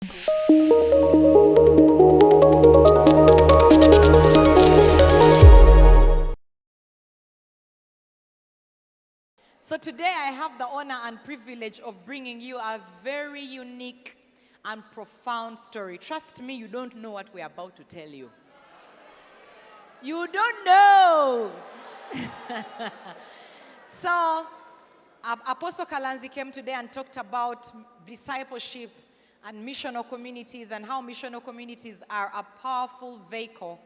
So today I have the honor and privilege of bringing you a very unique and profound story. Trust me, you don't know what we're about to tell you. You don't know. So, Apostle Kalanzi came today and talked about discipleship and missional communities and how missional communities are a powerful vehicle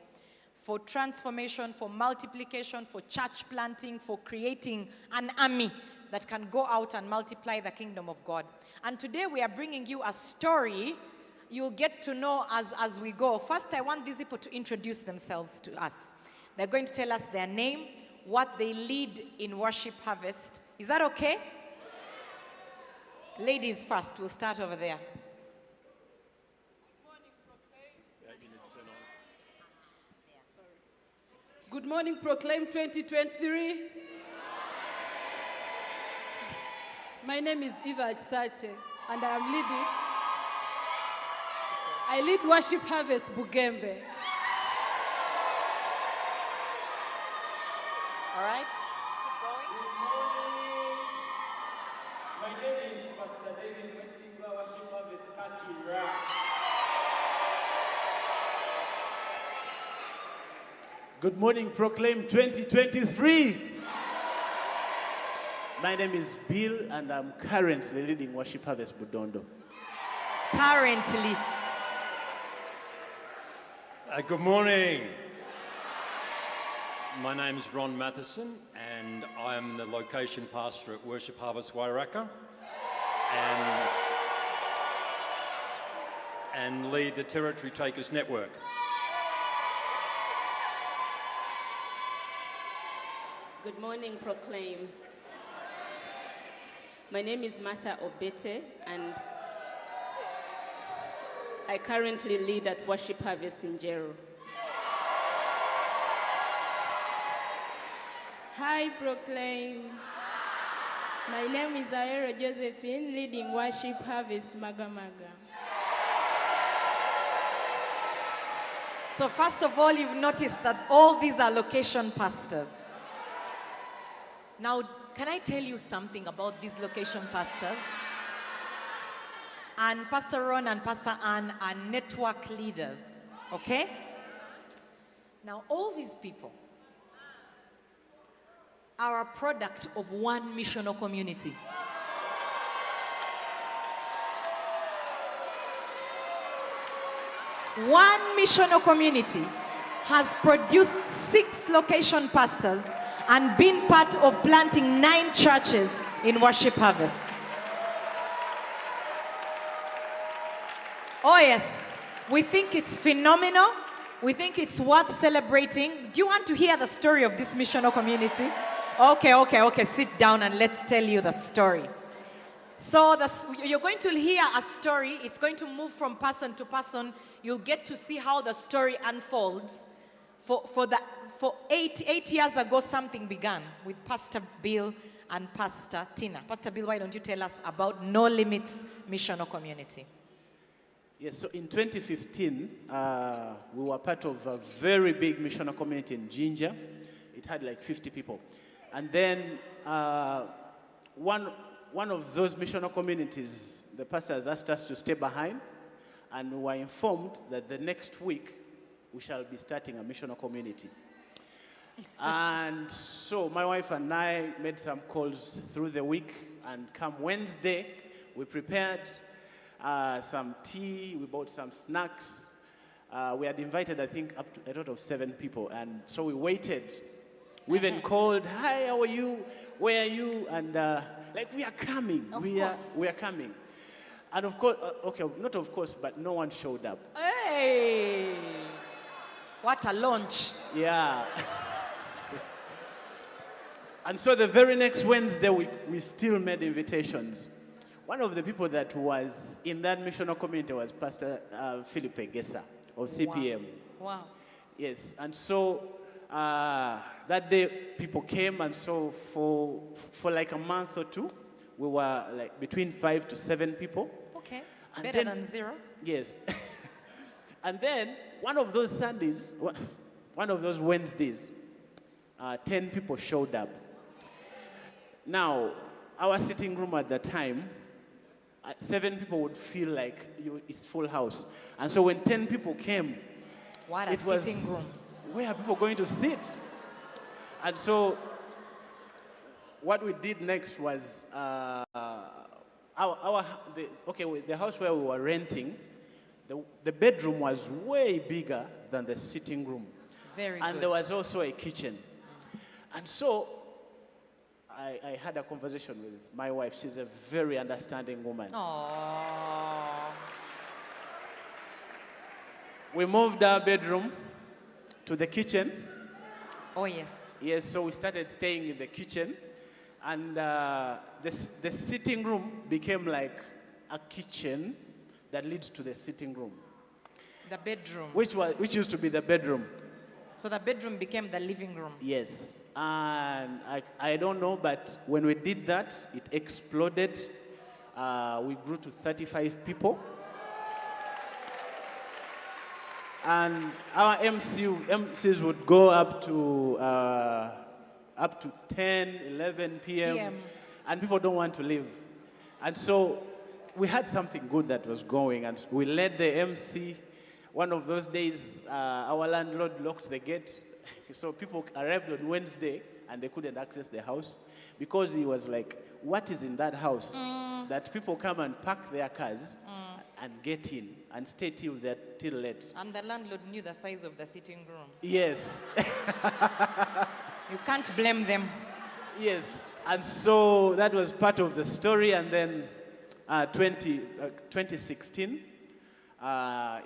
for transformation, for multiplication, for church planting, for creating an army that can go out and multiply the kingdom of God. And today we are bringing you a story you'll get to know as we go. First, I want these people to introduce themselves to us. They're going to tell us their name, what they lead in Worship Harvest. Is that okay? Ladies first, we'll start over there. Good morning, Proclaim 2023. My name is Eva Chisache, and I lead Worship Harvest Bugembe. All right, keep going. Good morning. My name is Pastor David Messinga, Worship Harvest Kakira. Good morning, Proclaim 2023. My name is Bill, and I'm currently leading Worship Harvest Budondo. Currently. Good morning. My name is Ron Matheson, and I'm the location pastor at Worship Harvest Wairaka, and lead the Territory Takers Network. Good morning, Proclaim. My name is Martha Obete, and I currently lead at Worship Harvest in Jero. Hi, Proclaim. My name is Aero Josephine, leading Worship Harvest Magamaga. So first of all, you've noticed that all these are location pastors. Now, can I tell you something about these location pastors? And Pastor Ron and Pastor Ann are network leaders, okay? Now, all these people are a product of one missional community. One missional community has produced 6 location pastors and been part of planting 9 churches in Worship Harvest. Oh yes, we think it's phenomenal. We think it's worth celebrating. Do you want to hear the story of this missional community? Okay, sit down and let's tell you the story. So you're going to hear a story. It's going to move from person to person. You'll get to see how the story unfolds. For 8 years ago, something began with Pastor Bill and Pastor Tina. Pastor Bill, why don't you tell us about No Limits Missional Community? Yes, so in 2015, we were part of a very big missional community in Jinja. It had like 50 people. And then one of those missional communities, the pastors asked us to stay behind, and we were informed that the next week we shall be starting a missional community. And so my wife and I made some calls through the week, and come Wednesday, we prepared some tea, we bought some snacks. We had invited, I think, up to a total of 7 people, and so we waited. We even called, hi, how are you? Where are you? And we are coming. We are coming. And of course, not of course, but no one showed up. Hey, what a launch. Yeah. And so the very next Wednesday, we still made invitations. One of the people that was in that missional community was Pastor Philip Gesa of CPM. Wow. Yes, and so that day people came, and so for like a month or two, we were like between 5 to 7 people. Okay. And Better than zero. Yes. And then one of those Sundays, one of those Wednesdays, 10 people showed up. Now, our sitting room at the time, 7 people would feel like it's full house. And so when 10 people came, What a it was, sitting room. where are people going to sit? And so what we did next was, the house where we were renting, the bedroom was way bigger than the sitting room. Very And good. there was also a kitchen. And so I had a conversation with my wife. She's a very understanding woman. Aww. We moved our bedroom to the kitchen. Oh, yes. Yes, so we started staying in the kitchen. And the sitting room became like a kitchen that leads to the sitting room, The bedroom. which used to be the bedroom. So the bedroom became the living room. Yes, and I don't know, but when we did that, it exploded. We grew to 35 people. And our MCs would go up to 10, 11 p.m. And people don't want to leave. And so we had something good that was going, and we led the MC. One of those days, our landlord locked the gate, so people arrived on Wednesday, and they couldn't access the house, because he was like, what is in that house that people come and park their cars and get in and stay till late? And the landlord knew the size of the sitting room. Yes. You can't blame them. Yes, and so that was part of the story. And then 2016,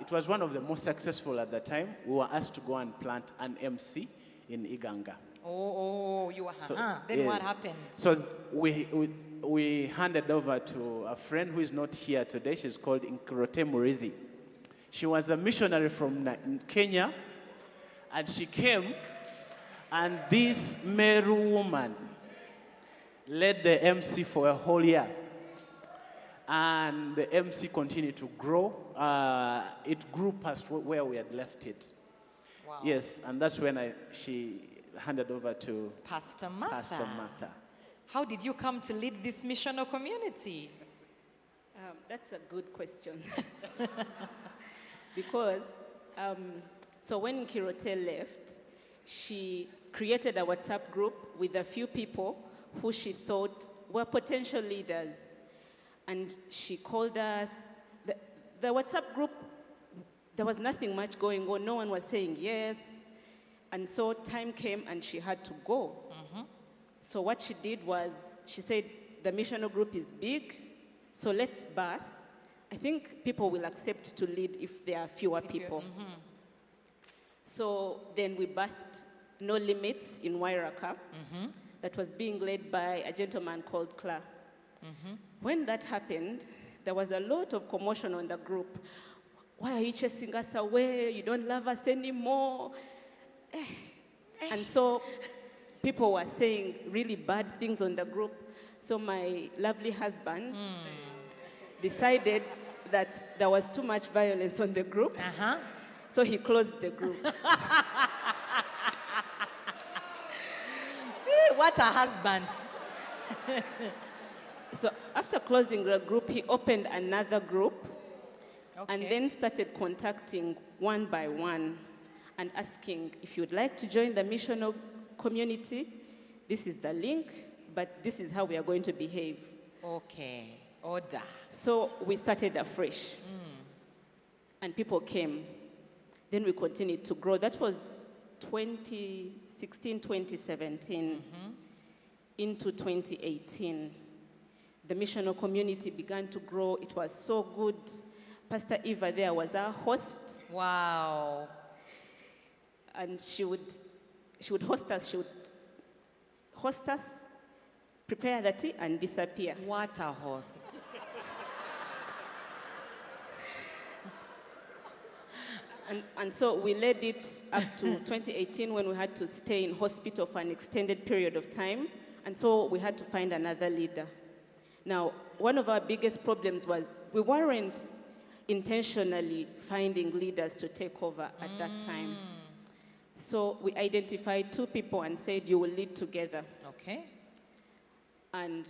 it was one of the most successful at the time. We were asked to go and plant an MC in Iganga. Oh, you were. So, Then yeah. what happened? So we handed over to a friend who is not here today. She's called Nkrote Murithi. She was a missionary from Kenya, and she came, and this Meru woman led the MC for a whole year. And the MC continued to grow. It grew past where we had left it. Wow. Yes, and that's when she handed over to Pastor Martha. Pastor Martha. How did you come to lead this missional community? That's a good question. Because, so when Kirote left, she created a WhatsApp group with a few people who she thought were potential leaders. And she called us. The WhatsApp group, there was nothing much going on. No one was saying yes. And so time came and she had to go. Mm-hmm. So what she did was, she said, the missional group is big, so let's birth. I think people will accept to lead if there are fewer people. Mm-hmm. So then we birthed No Limits in Wairaka, that was being led by a gentleman called Clark. When that happened, there was a lot of commotion on the group. Why are you chasing us away? You don't love us anymore. And so people were saying really bad things on the group. So my lovely husband decided that there was too much violence on the group. So he closed the group. What a husband. So after closing the group, he opened another group and Okay. then started contacting one by one and asking if you'd like to join the missional community. This is the link, but this is how we are going to behave. Okay. Order. So we started afresh. And people came. Then we continued to grow. That was 2016, 2017, into 2018. The missional community began to grow. It was so good. Pastor Eva there was our host, Wow. and she would host us. She would host us, prepare the tea, and disappear. What a host. And so we led it up to 2018 when we had to stay in hospital for an extended period of time. And so we had to find another leader. Now, one of our biggest problems was we weren't intentionally finding leaders to take over at that time. So we identified 2 people and said, you will lead together. Okay. And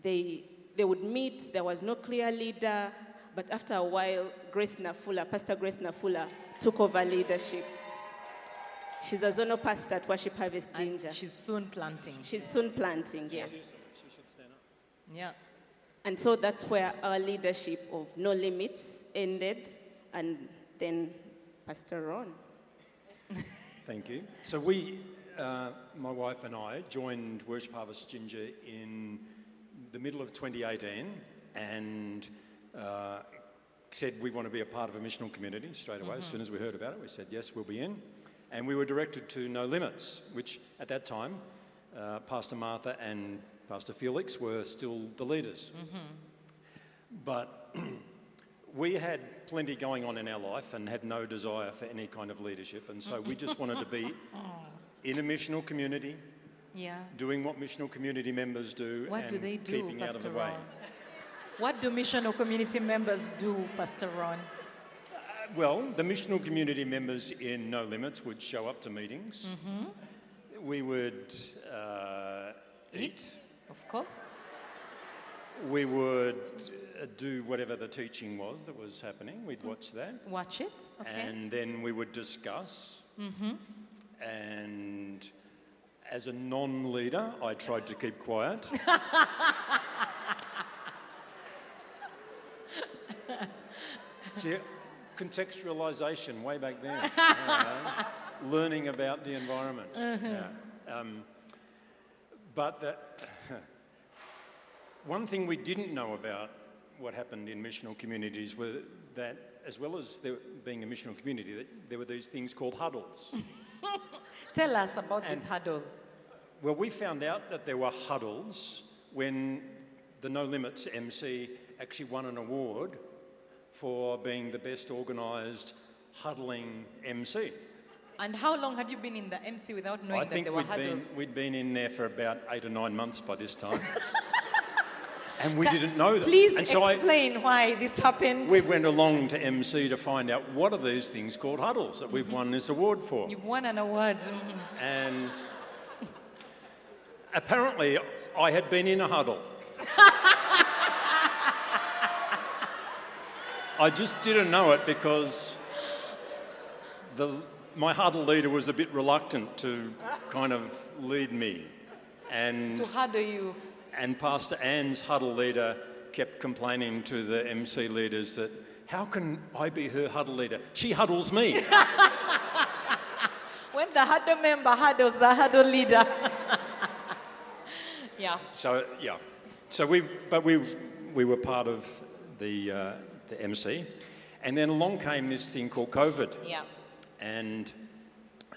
they would meet, there was no clear leader, but after a while, Pastor Grace Nafula took over leadership. She's a zonal pastor at Worship Harvest Ginger. And she's soon planting. She's soon planting, yes. She should stand up. Yeah. And so that's where our leadership of No Limits ended, and then Pastor Ron. Thank you. So we, my wife and I, joined Worship Harvest Ginger in the middle of 2018 and said we want to be a part of a missional community straight away. As soon as we heard about it, we said, yes, we'll be in. And we were directed to No Limits, which at that time, Pastor Martha and Pastor Felix were still the leaders. But we had plenty going on in our life and had no desire for any kind of leadership. And so we just wanted to be in a missional community, doing what missional community members do, What and do they do, keeping out of Pastor the way. Ron? What do missional community members do, Pastor Ron? Well, the missional community members in No Limits would show up to meetings. We would eat. Of course. We would do whatever the teaching was that was happening. We'd watch that. Watch it. Okay. And then we would discuss. And as a non-leader, I tried to keep quiet. See, contextualisation way back then. Learning about the environment. But one thing we didn't know about what happened in missional communities were that, as well as there being a missional community, that there were these things called huddles. Tell us about these huddles. Well, we found out that there were huddles when the No Limits MC actually won an award for being the best organised huddling MC. And how long had you been in the MC without knowing that there were huddles? We'd been in there for about 8 or 9 months by this time. And we didn't know that. Please and so explain why this happened. We went along to MC to find out what are these things called huddles that we've won this award for. You've won an award. And apparently I had been in a huddle. I just didn't know it because my huddle leader was a bit reluctant to kind of lead me. And To huddle you. And Pastor Ann's huddle leader kept complaining to the MC leaders that, how can I be her huddle leader? She huddles me. When the huddle member huddles the huddle leader. Yeah. So, yeah. So we were part of the MC. And then along came this thing called COVID. Yeah. And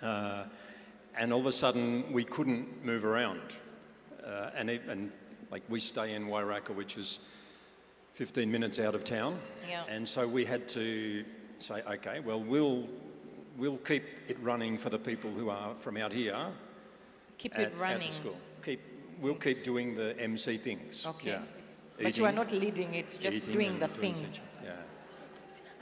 all of a sudden we couldn't move around. And like we stay in Wairaka, which is 15 minutes out of town. Yeah. And so we had to say, okay, well, we'll keep it running for the people who are from out here. Keep it running. At the school. We'll keep doing the MC things. Okay. Yeah. But you are not leading it, just doing the things. Yeah.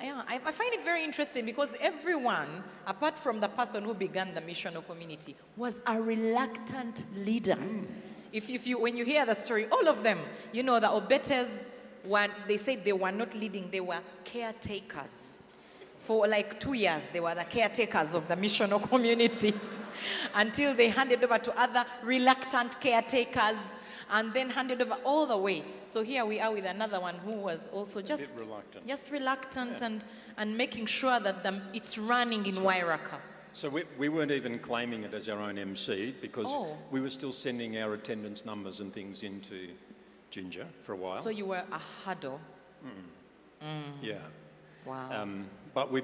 Yeah, I find it very interesting because everyone, apart from the person who began the missional community, was a reluctant leader. When you hear the story, all of them, you know, the Obetes, they said they were not leading, they were caretakers. For like 2 years, they were the caretakers of the missional community until they handed over to other reluctant caretakers and then handed over all the way. So here we are with another one who was also just reluctant and making sure that it's running in Wairaka. So we weren't even claiming it as our own MC because we were still sending our attendance numbers and things into Ginger for a while. So you were a huddle. Yeah. Wow. But we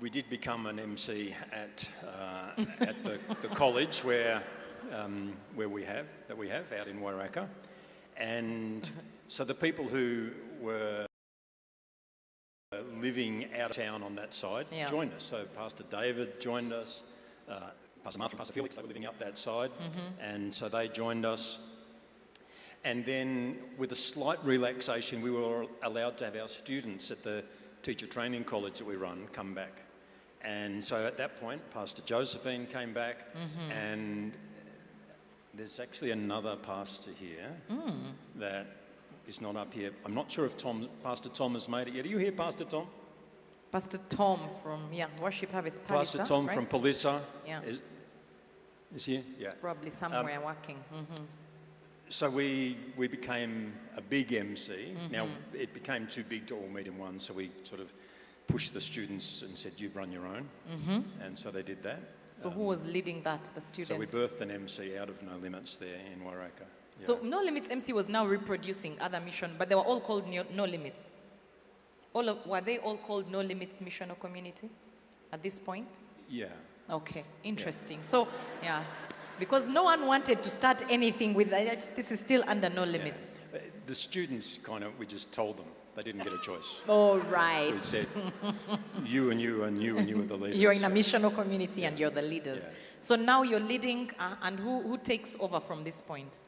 did become an MC at the college where we have out in Wairaka, and so the people who were living out of town on that side joined us. So Pastor David joined us, Pastor Martha and Pastor Felix, they were living up that side, and so they joined us. And then with a slight relaxation, we were allowed to have our students at the teacher training college that we run come back. And so at that point, Pastor Josephine came back, and there's actually another pastor here that is not up here. I'm not sure if Pastor Tom has made it yet. Are you here, Pastor Tom? Pastor Tom from Worship Harvest Palisa, Pastor Tom right? from Palisa. Yeah. Is he? Yeah. Probably somewhere working. So we became a big MC. Now, it became too big to all meet in one, so we sort of pushed the students and said, you run your own. And so they did that. So who was leading that, the students? So we birthed an MC out of No Limits there in Wairaka. Yeah. So No Limits MC was now reproducing other mission, but they were all called No Limits. Were they all called No Limits Missional Community at this point? Yeah. Okay, interesting. So, because no one wanted to start anything with this is still under No Limits. Yeah. The students we just told them. They didn't get a choice. All right. We said, you and you and you and you are the leaders. You're in a missional community and you're the leaders. Yeah. So now you're leading, and who takes over from this point?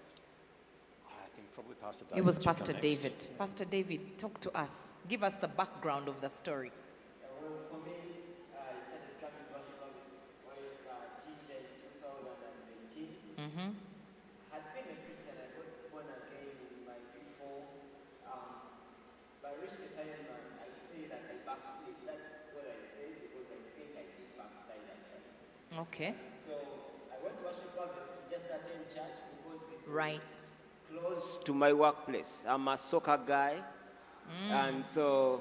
I think probably Pastor David. It was should Pastor come David. next. Pastor David, talk to us. Give us the background of the story. Well, for me, I started coming to worship service while Ginger in 2018. Had been a Christian, I got born again in my before. But I reached a time I say that I backslid. That's what I say because I think I did backslide actually. Okay. So I went to worship service to just attend church because it Right. was close to my workplace. I'm a soccer guy. And so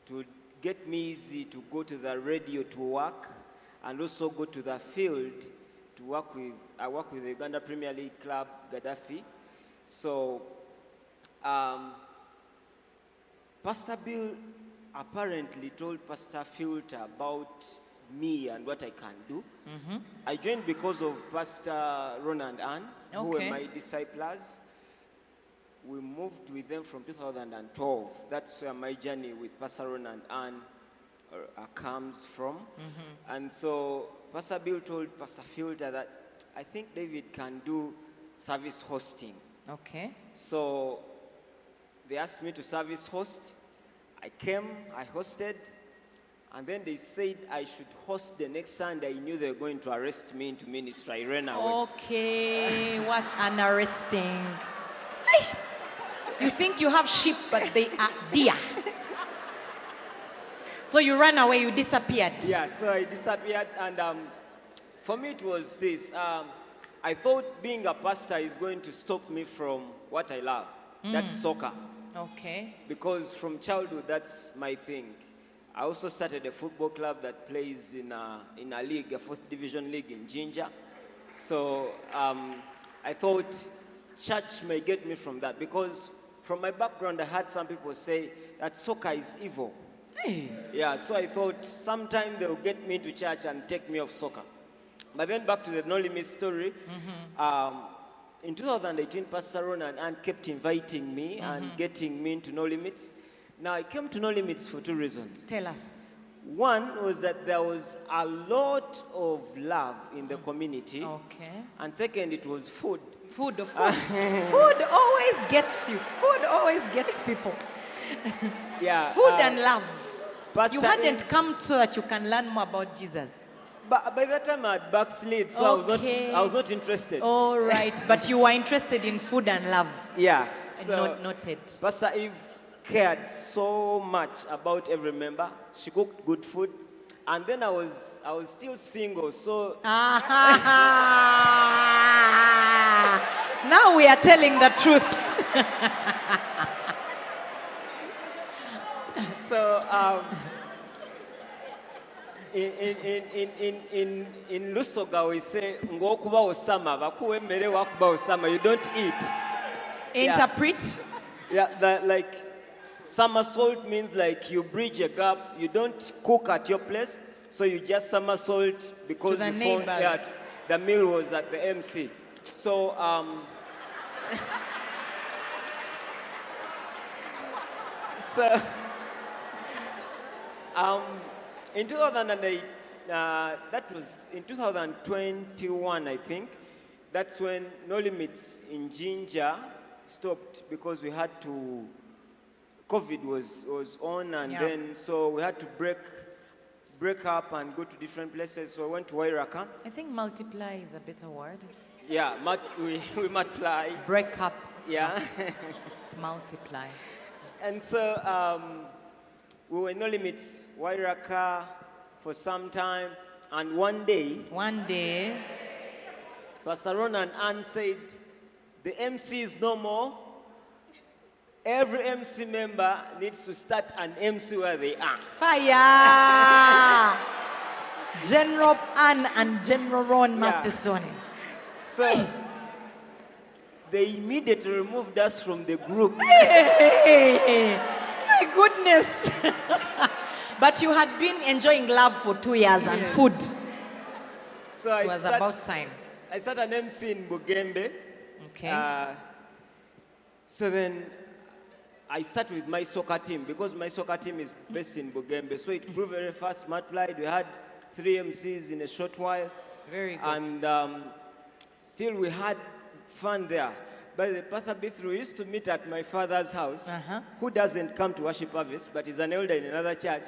to get me easy to go to the radio to work and also go to the field to work with, I work with the Uganda Premier League club, Gaddafi. So Pastor Bill apparently told Pastor Filter about me and what I can do. I joined because of Pastor Ron and Ann, who were Okay. my disciples. We moved with them from 2012. That's where my journey with Pastor Ron and Ann comes from. And so Pastor Bill told Pastor Filter that I think David can do service hosting. Okay. So they asked me to service host. I came, I hosted, and then they said I should host the next Sunday. I knew they were going to arrest me into ministry. I ran away. Okay, what an arresting. Aish. You think you have sheep, but they are deer. So you ran away, you disappeared. Yeah, so I disappeared, and for me it was this. I thought being a pastor is going to stop me from what I love. That's soccer. Okay. Because from childhood, that's my thing. I also started a football club that plays in a league, a 4th division league in Ginger. So I thought church may get me from that, because from my background, I heard some people say that soccer is evil. Hey. Yeah, so I thought sometime they'll get me to church and take me off soccer. But then back to the No Limit story. In 2018, Pastor Ron and Ann kept inviting me and getting me into No Limits. Now, I came to No Limits for 2 reasons. Tell us. One was that there was a lot of love in the community. Okay. And second, it was food. Food, of course. Food always gets you. Food always gets people. Yeah. Food and love. Pastor You hadn't come so that you can learn more about Jesus. But by that time, I had backslid, so Okay. I was not interested. All right, but you were interested in food and love. Yeah. So Noted. Pastor Eve cared so much about every member. She cooked good food. And then I was still single, so Now we are telling the truth. so in Lusoga we say ngokuba osama bakuwe mmere wakuba osama, you don't eat. Interpret. Yeah, like somersault means like you bridge a gap. You don't cook at your place, so you just somersault because To the you found neighbors. the meal was at the MC. So in 2008, that was in 2021, I think. that's when No Limits in Ginger stopped because we had to, COVID was on, and Yeah. then so we had to break up and go to different places. So I went to Wairaka. I think multiply is a better word. Yeah, we multiply. Break up, Yeah. multiply. And so we were in No Limits, Wairaka for some time. And one day, One day, Pastor Ron and Ann said, the MC is no more. Every MC member needs to start an MC where they are. fire! General Ann and General Ron Yeah. Matheson. So they immediately removed us from the group. Hey, my goodness. But you had been enjoying love for 2 years and Yes. food. So It was about time. I started an MC in Bugembe. Okay. So then I started with my soccer team because my soccer team is based in Bugembe. So it grew very fast, multiplied. We had 3 MCs in a short while. Very good. And still we had fun there. By the path a bit through, we used to meet at my father's house, who doesn't come to worship harvest, but is an elder in another church.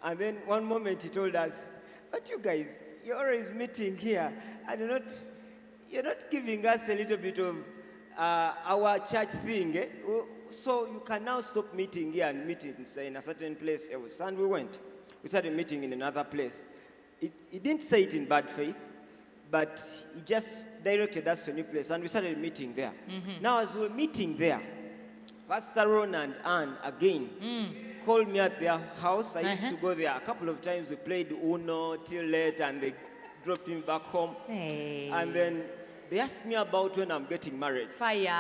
And then one moment he told us, but you guys, you're always meeting here, and you're not giving us a little bit of our church thing. Eh? So you can now stop meeting here and meet in a certain place else. And we went. We started meeting in another place. He didn't say it in bad faith, but he just directed us to a new place, and we started meeting there. Now, as we were meeting there, Pastor Ron and Ann again called me at their house. I used to go there a couple of times. We played Uno till late, and they dropped me back home. Hey. And then they asked me about when I'm getting married. Fire.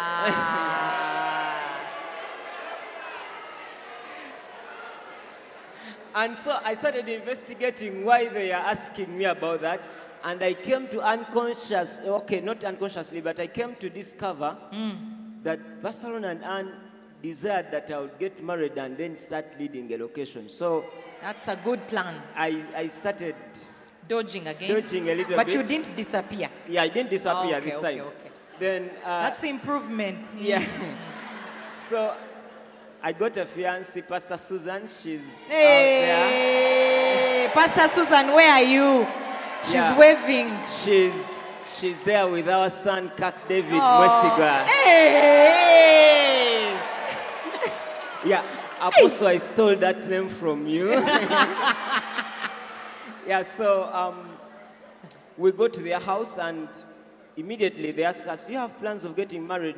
And so I started investigating why they are asking me about that. And I came to not unconsciously, but I came to discover that Pastor Ron and Ann desired that I would get married and then start leading a location. So That's a good plan. I started Dodging again. dodging a little But bit. you didn't disappear. Yeah, I didn't disappear Okay, this okay, time. okay. Then, That's improvement. yeah. So I got a fiancée, Pastor Susan. She's out there. Hey, Pastor Susan, where are you? She's Yeah. waving. She's there with our son, Kak David Oh. Mwesiga. Hey! Yeah, Apostle, I stole that name from you. Yeah, so we go to their house, and immediately they asked us, do you have plans of getting married?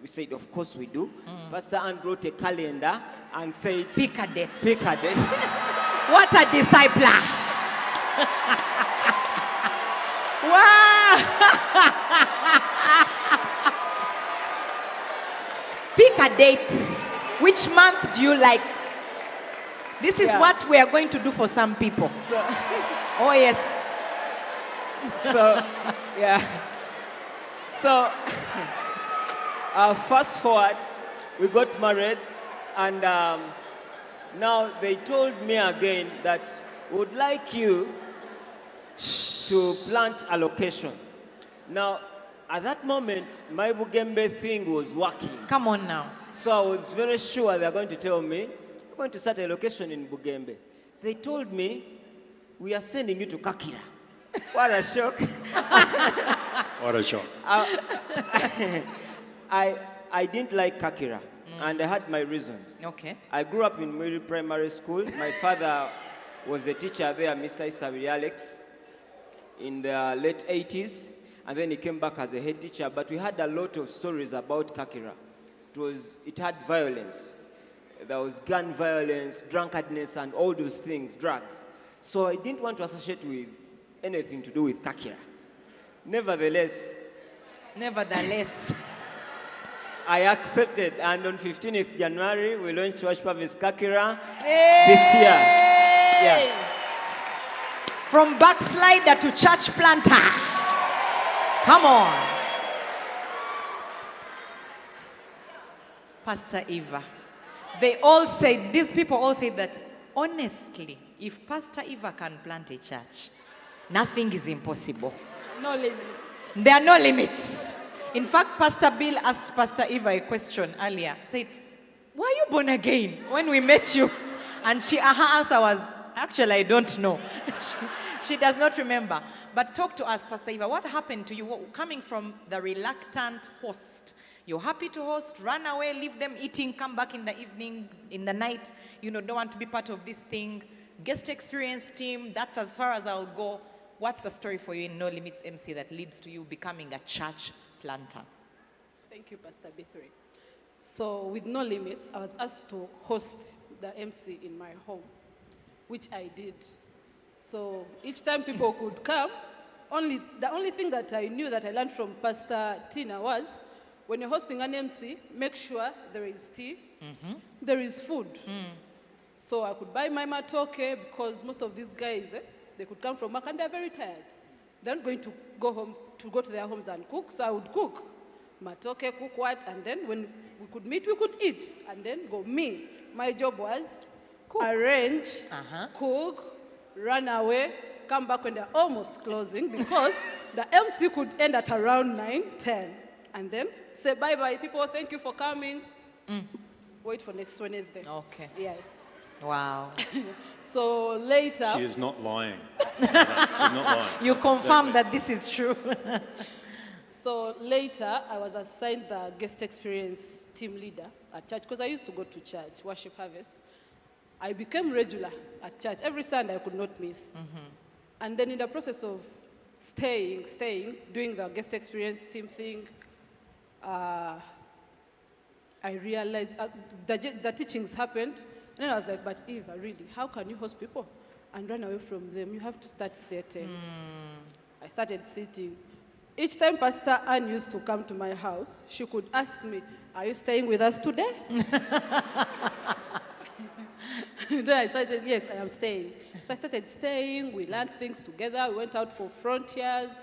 We said, of course we do. Pastor Ann wrote a calendar and said, Pick a date. pick a date. What a discipler. Wow. Pick a date. Which month do you like? This is Yeah. what we are going to do for some people. So, Oh, yes. so yeah. So, fast forward, we got married, and now they told me again that we would like you to plant a location. Now, at that moment, my Bugembe thing was working. Come on now. So I was very sure they're going to tell me, we're going to start a location in Bugembe. They told me, we are sending you to Kakira. What a shock. What a shock. I didn't like Kakira, and I had my reasons. Okay. I grew up in Miri Primary School. My father was a teacher there, Mr. Isabel Alex, in the late 80s, and then he came back as a head teacher. But we had a lot of stories about Kakira. It had violence. There was gun violence, drunkenness, and all those things, drugs. So I didn't want to associate with anything to do with Kakira. Nevertheless, I accepted, and on 15th January, we launched Worship Harvest Kakira this year. Yeah. From backslider to church planter. Come on. Pastor Eva. These people all say that, honestly, if Pastor Eva can plant a church, nothing is impossible. No limits. There are no limits. In fact, Pastor Bill asked Pastor Eva a question earlier. Said, were you born again when we met you? And her answer was, actually, I don't know. she does not remember. But talk to us, Pastor Eva. What happened to you coming from the reluctant host? You're happy to host, run away, leave them eating, come back in the evening, in the night. Don't want to be part of this thing. Guest experience team, that's as far as I'll go. What's the story for you in No Limits MC that leads to you becoming a church planter? Thank you, Pastor B3. So with No Limits, I was asked to host the MC in my home, which I did. So each time people could come, the only thing that I knew that I learned from Pastor Tina was, when you're hosting an MC, make sure there is tea, there is food. So I could buy my matoke because most of these guys, they could come from work and they're very tired. They're not going to go to their homes and cook, so I would cook. Matoke, cook what, and then when we could meet, we could eat, and then go. My job was cook. Arrange, cook, run away, come back when they're almost closing because the MC could end at around 9, 10, and then say bye-bye, people, thank you for coming. Wait for next Wednesday. Okay. Yes. Wow. So later... She is not lying. She's not lying. You confirm that this is true. So later, I was assigned the guest experience team leader at church because I used to go to church, Worship Harvest. I became regular at church. Every Sunday I could not miss. And then in the process of staying, doing the guest experience team thing, I realized the teachings happened. And then I was like, but Eva, really, how can you host people and run away from them? You have to start sitting. I started sitting. Each time Pastor Ann used to come to my house, she could ask me, are you staying with us today? Then I started, yes, I am staying. So I started staying. We learned things together. We went out for frontiers,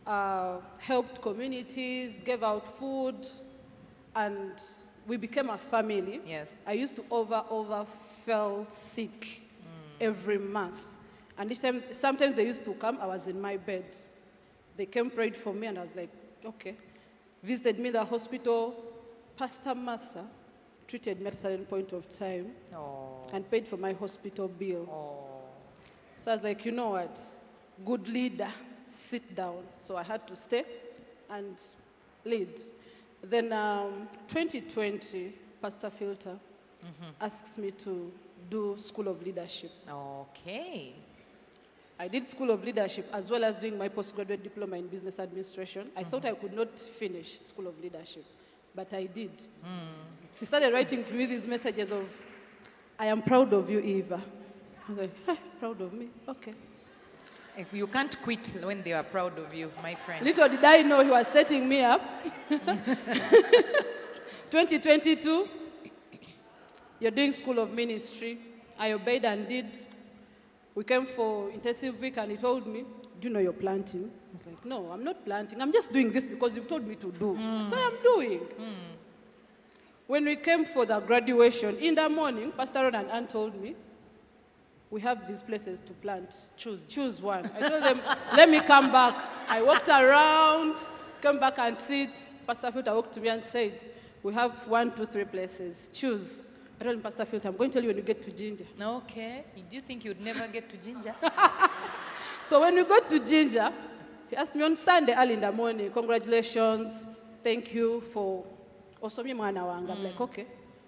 helped communities, gave out food, and we became a family. Yes. I used to fell sick every month. And each time, sometimes they used to come, I was in my bed. They came, prayed for me, and I was like, okay. Visited me in the hospital. Pastor Martha treated me at a certain point of time and paid for my hospital bill. So I was like, you know what? Good leader, sit down. So I had to stay and lead. Then 2020, Pastor Filter asks me to do School of Leadership. Okay. I did School of Leadership as well as doing my postgraduate diploma in business administration. I thought I could not finish School of Leadership, but I did. He started writing to me these messages of, I am proud of you, Eva. I was like, proud of me? Okay. You can't quit when they are proud of you, my friend. Little did I know he was setting me up. 2022, you're doing School of Ministry. I obeyed and did. We came for intensive week and he told me, do you know you're planting? I was like, no, I'm not planting. I'm just doing this because you've told me to do. So I'm doing. When we came for the graduation, in the morning, Pastor Ron and Ann told me, we have these places to plant. Choose one. I told them, let me come back. I walked around, came back and sit. Pastor Filter walked to me and said, we have 1, 2, 3 places. Choose. I told him, Pastor Filter, I'm going to tell you when you get to Ginger. Okay. Do you think you'd never get to Ginger? So when we got to Ginger, he asked me on Sunday early in the morning, congratulations, thank you for Osomi Mwana Wanga. I'm like, okay.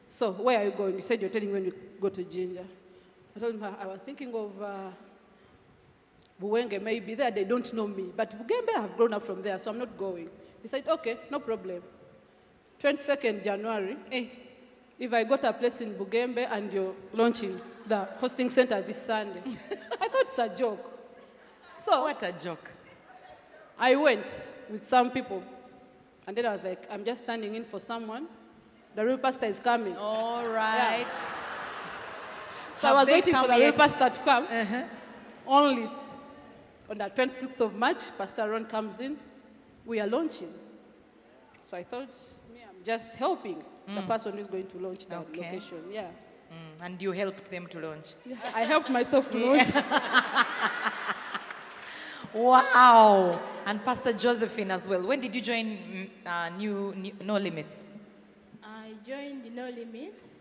So where are you going? You said you're telling me when you go to Ginger. I told him, I was thinking of Buwenge, maybe there they don't know me. But Bugembe, I have grown up from there, so I'm not going. He said, okay, no problem. 22nd January, if I got a place in Bugembe and you're launching the hosting center this Sunday. I thought it's a joke. So What a joke. I went with some people. And then I was like, I'm just standing in for someone. The real pastor is coming. All right. So I was waiting for the real pastor to come. Only on the 26th of March, Pastor Ron comes in. We are launching. So I thought, I'm just helping the person who's going to launch the location. Yeah. And you helped them to launch. I helped myself to launch. Wow. And Pastor Josephine as well. When did you join No Limits? I joined No Limits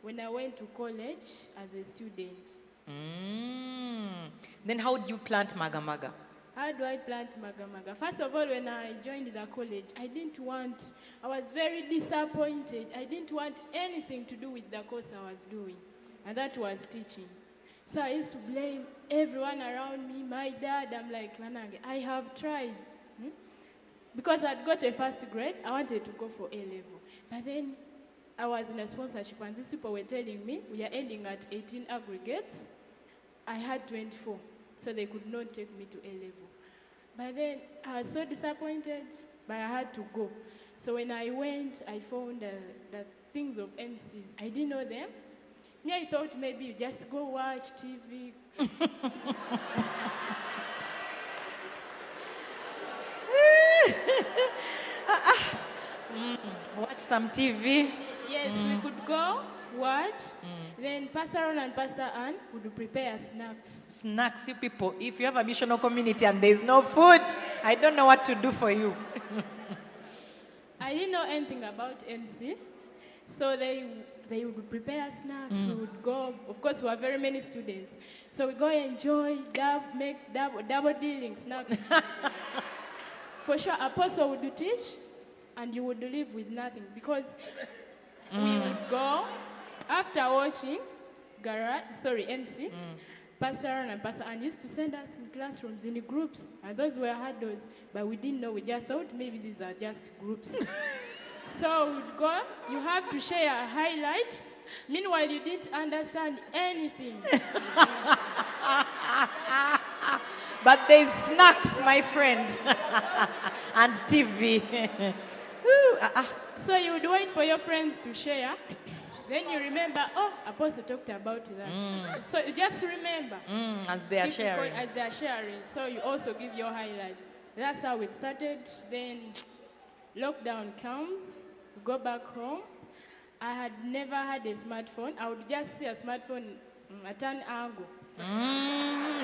when I went to college as a student. Then how did you plant Maga Maga? How do I plant Maga Maga? First of all, when I joined the college, I was very disappointed. I didn't want anything to do with the course I was doing, and that was teaching. So I used to blame everyone around me, my dad. I'm like, Manange, I have tried. Because I'd got a first grade, I wanted to go for A level. But then I was in a sponsorship, and these people were telling me, we are ending at 18 aggregates. I had 24, so they could not take me to A level. But then I was so disappointed, but I had to go. So when I went, I found the things of MCs. I didn't know them. Me, I thought maybe you just go watch TV. Watch some TV. Yes, we could go, watch. Then Pastor Ron and Pastor Ann would prepare snacks. Snacks, you people. If you have a missional community and there's no food, I don't know what to do for you. I didn't know anything about MC. So they would prepare snacks. We would go. Of course, we were very many students. So we go enjoy, make double dealing snacks. For sure, Apostle would teach, and you would leave with nothing. Because we would go, after watching MC, Pastor Aaron and Pastor Ann used to send us in classrooms in groups. And those were huddles, but we didn't know. We just thought maybe these are just groups. So we'd go, you have to share a highlight. Meanwhile, you didn't understand anything. But there's snacks, my friend. And TV. So you would wait for your friends to share. Then you remember, oh, Apostle talked about that. So you just remember. As they are sharing. As they are sharing. So you also give your highlight. That's how it started. Then lockdown comes. We go back home. I had never had a smartphone. I would just see a smartphone at an angle.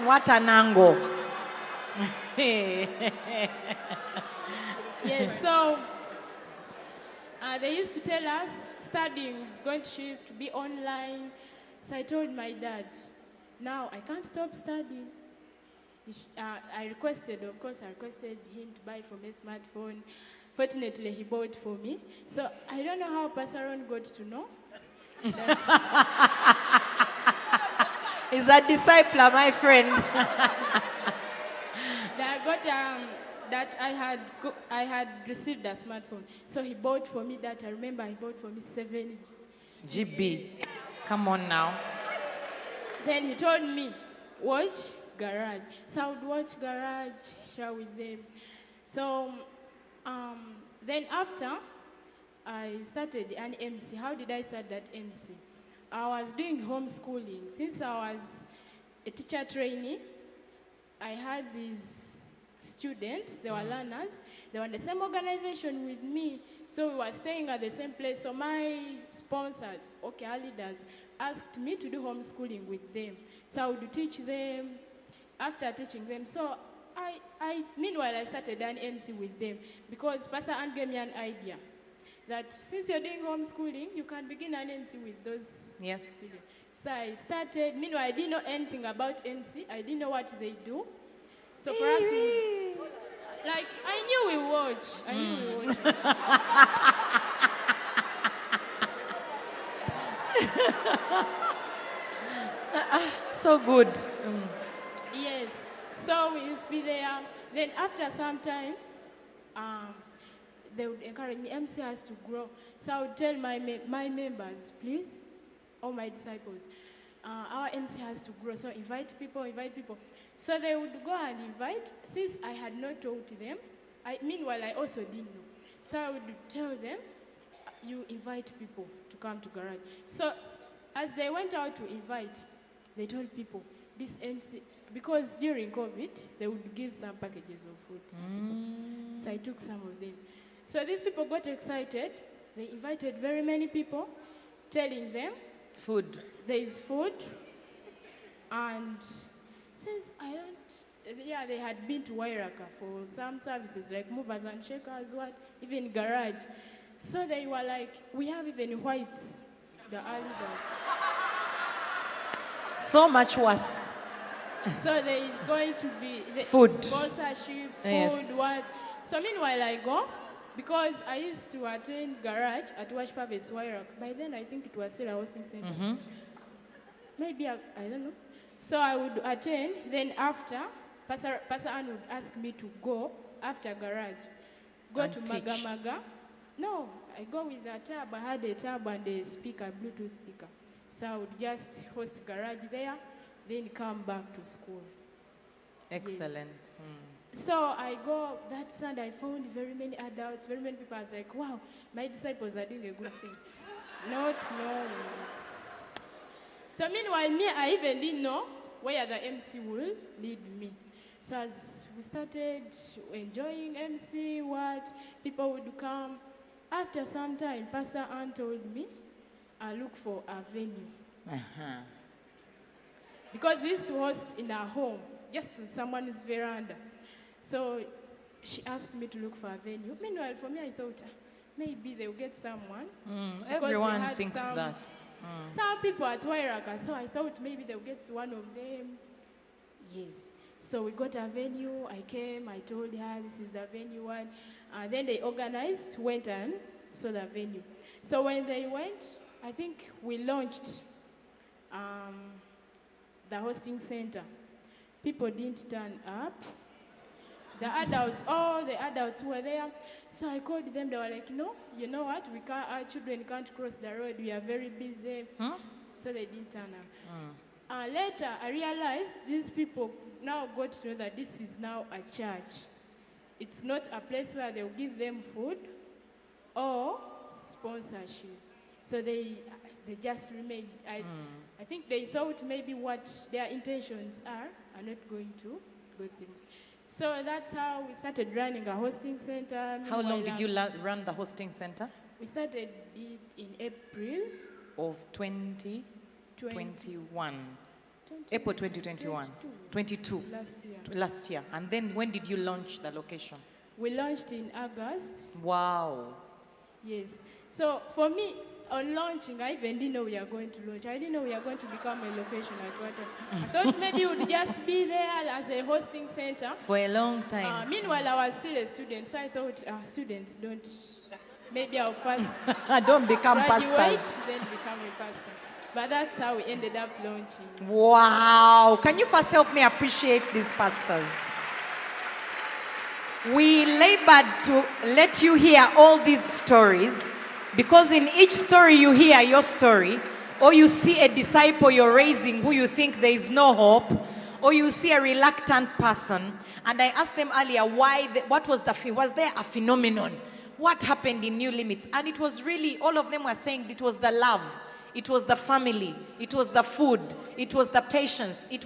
What an angle. Yes, so they used to tell us studying is going to be online. So I told my dad, now I can't stop studying. I requested him to buy for me a smartphone. Fortunately, he bought for me. So I don't know how Pastor Ron got to know that He's a discipler, my friend. that I had received a smartphone. So he bought for me that. I remember he bought for me 7 GB. Come on now. Then he told me, watch Garage. So I would watch Garage, share with them. So then after, I started an MC. How did I start that MC? I was doing homeschooling. Since I was a teacher trainee, I had these students, they were learners. They were in the same organization with me. So we were staying at the same place. So my sponsors, our leaders, asked me to do homeschooling with them. So I would teach them. After teaching them, so meanwhile, I started an MC with them because Pastor Ann gave me an idea that since you're doing homeschooling, you can begin an MC with those students. So I started. Meanwhile, I didn't know anything about MC. I didn't know what they do. So for us, I knew we watch. So good. Yes. So we used to be there. Then after some time, they would encourage me, MC has to grow. So I would tell my members, please, all my disciples, our MC has to grow. So invite people. So they would go and invite. Since I had not told them, meanwhile, I also didn't know. So I would tell them, you invite people to come to Garage. So as they went out to invite, they told people, this MC, because during COVID, they would give some packages of food. So I took some of them. So these people got excited. They invited very many people, telling them, food. There is food. And since yeah, they had been to Wairaka for some services like movers and shakers, even garage. So they were like, we have even white, the early bird. So much worse. So there is going to be Food. sponsorship, food, Yes. what. So meanwhile I go, because I used to attend garage at Worship Harvest Wairak. By then I think it was still a hosting center. Maybe, I don't know. So I would attend, then after, Pastor Ann would ask me to go after garage. Go And to teach. Maga Maga. No, I go with a tab. I had a tab and a speaker, Bluetooth speaker. So I would just host garage there, then come back to school. Excellent. So I go, that Sunday I found very many adults, very many people. I was like, wow, my disciples are doing a good thing. No. So meanwhile, me, I even didn't know where the MC will lead me. So as we started enjoying MC, people would come. After some time, Pastor Ann told me, I look for a venue. Because we used to host in our home, just in someone's veranda. So she asked me to look for a venue. Meanwhile, for me, I thought, maybe they'll get someone. Because we Everyone had thinks that. some people at Wairaka, so I thought maybe they'll get one of them. Yes. So we got a venue. I came, I told her this is the venue one. Then they organized, went and saw the venue. So when they went, I think we launched the hosting center. People didn't turn up. The adults, all the adults were there. So I called them, they were like, no, you know what, our children can't cross the road, we are very busy. So they didn't turn up. Later, I realized these people now got to know that this is now a church. It's not a place where they'll give them food or sponsorship. So they just remained. I think they thought maybe what their intentions are not going to go through. So that's how we started running a hosting center. How long did you run the hosting center? We started it in April Of 2021. April 2021. 22. last year. Last year. And then when did you launch the location? We launched in August. Wow. Yes. So for me, on launching, I even didn't know we are going to launch. I didn't know we are going to become a location at Water. I thought maybe it would just be there as a hosting center. For a long time. Meanwhile, I was still a student, so I thought, students don't, maybe I'll first Don't become graduate, pastors. then become a pastor. But that's how we ended up launching. Wow. Can you first help me appreciate these pastors? We labored to let you hear all these stories because in each story you hear your story, or you see a disciple you're raising who you think there is no hope, or you see a reluctant person. And I asked them earlier what was was there a phenomenon? What happened in New Limits? And it was really, all of them were saying it was the love. It was the family. It was the food. It was the patience. It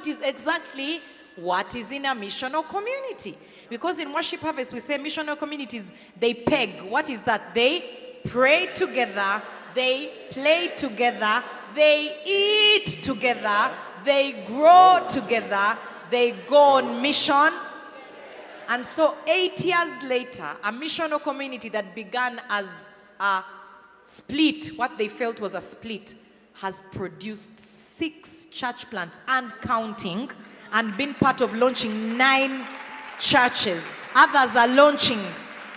is exactly what is in a missional community. Because in Worship Harvest, we say missional communities, they peg. What is that? They pray together. They play together. They eat together. They grow together. They go on mission. And so 8 years later, a missional community that began as a split, what they felt was a split, has produced 6 church plants and counting, and been part of launching 9 churches. Others are launching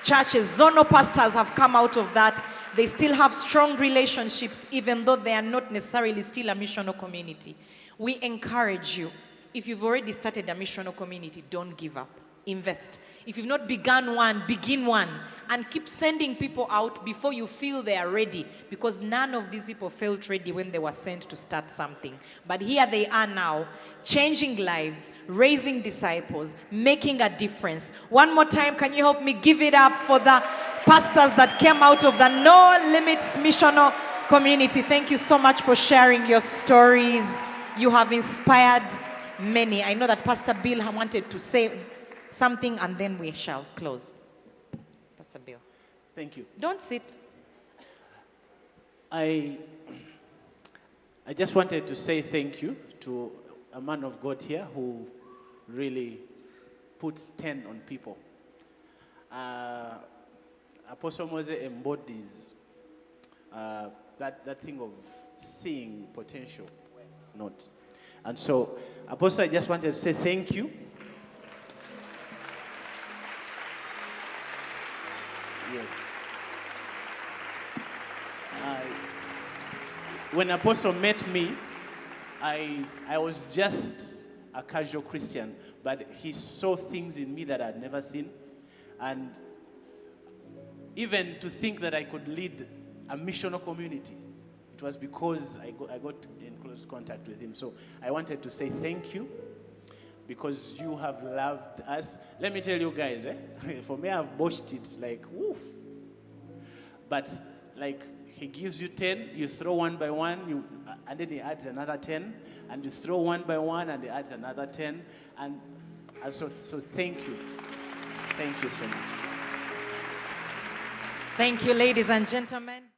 churches. Zonal pastors have come out of that. They still have strong relationships, even though they are not necessarily still a missional community. We encourage you, if you've already started a missional community, don't give up. Invest. If you've not begun one, begin one. And keep sending people out before you feel they are ready. Because none of these people felt ready when they were sent to start something. But here they are now, changing lives, raising disciples, making a difference. One more time, can you help me give it up for the pastors that came out of the No Limits Missional Community? Thank you so much for sharing your stories. You have inspired many. I know that Pastor Bill wanted to say something, and then we shall close. Pastor Bill. Thank you. Don't sit. I just wanted to say thank you to a man of God here who really puts 10 on people. Apostle Moses embodies that thing of seeing potential, not. And so, Apostle, I just wanted to say thank you. Yes. When Apostle met me, I was just a casual Christian, but he saw things in me that I'd never seen. And even to think that I could lead a missional community, it was because I got in close contact with him. So I wanted to say thank you, because you have loved us. Let me tell you guys, for me, I've watched it like, woof. But like, he gives you 10, you throw one by one, and then he adds another 10, and you throw one by one, and he adds another 10. And so thank you. Thank you so much. Thank you, ladies and gentlemen.